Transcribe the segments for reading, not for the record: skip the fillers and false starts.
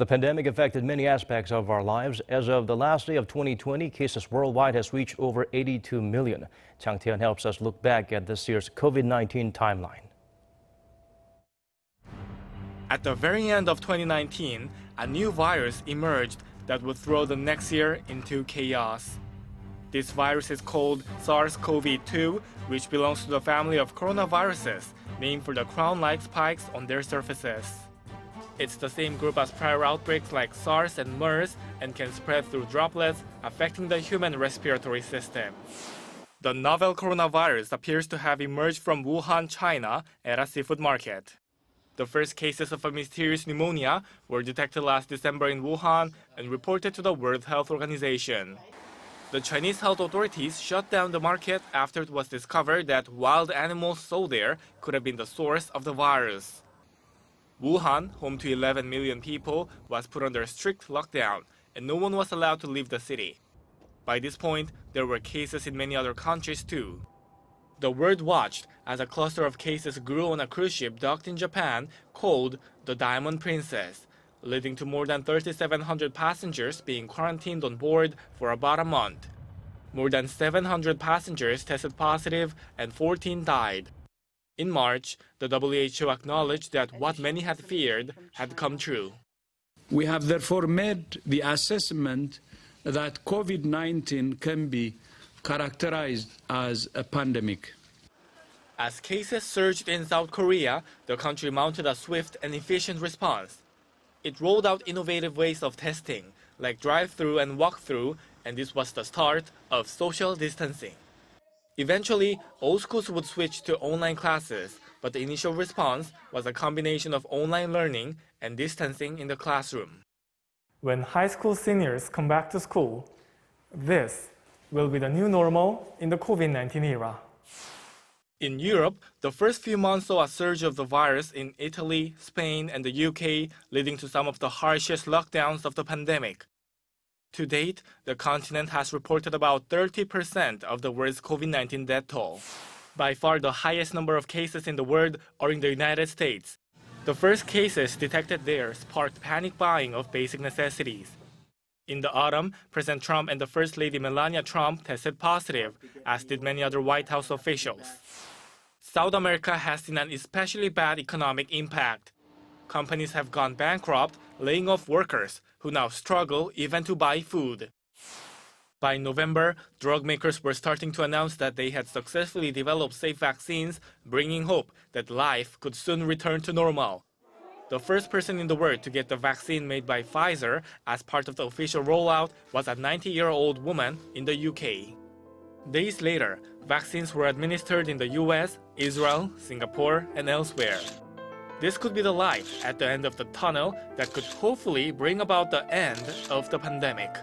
The pandemic affected many aspects of our lives. As of the last day of 2020, cases worldwide has reached over 82 million. Jang Tae-hyun helps us look back at this year's COVID-19 timeline. At the very end of 2019, a new virus emerged that would throw the next year into chaos. This virus is called SARS-CoV-2, which belongs to the family of coronaviruses, named for the crown-like spikes on their surfaces. It's the same group as prior outbreaks like SARS and MERS and can spread through droplets, affecting the human respiratory system. The novel coronavirus appears to have emerged from Wuhan, China, at a seafood market. The first cases of a mysterious pneumonia were detected last December in Wuhan and reported to the World Health Organization. The Chinese health authorities shut down the market after it was discovered that wild animals sold there could have been the source of the virus. Wuhan, home to 11 million people, was put under strict lockdown, and no one was allowed to leave the city. By this point, there were cases in many other countries too. The world watched as a cluster of cases grew on a cruise ship docked in Japan called the Diamond Princess, leading to more than 3,700 passengers being quarantined on board for about a month. More than 700 passengers tested positive and 14 died. In March, the WHO acknowledged that what many had feared had come true. We have therefore made the assessment that COVID-19 can be characterized as a pandemic. As cases surged in South Korea, the country mounted a swift and efficient response. It rolled out innovative ways of testing, like drive-through and walk-through, and this was the start of social distancing. Eventually, all schools would switch to online classes, but the initial response was a combination of online learning and distancing in the classroom. When high school seniors come back to school, this will be the new normal in the COVID-19 era. In Europe, the first few months saw a surge of the virus in Italy, Spain, and the UK, leading to some of the harshest lockdowns of the pandemic. To date, the continent has reported about 30% of the world's COVID-19 death toll. By far the highest number of cases in the world are in the United States. The first cases detected there sparked panic buying of basic necessities. In the autumn, President Trump and the First Lady Melania Trump tested positive, as did many other White House officials. South America has seen an especially bad economic impact. Companies have gone bankrupt, laying off workers who now struggle even to buy food. By November, drug makers were starting to announce that they had successfully developed safe vaccines, bringing hope that life could soon return to normal. The first person in the world to get the vaccine made by Pfizer as part of the official rollout was a 90-year-old woman in the UK. Days later, vaccines were administered in the US, Israel, Singapore, and elsewhere. This could be the light at the end of the tunnel that could hopefully bring about the end of the pandemic.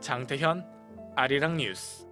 Jang Tae-hyun, Arirang News.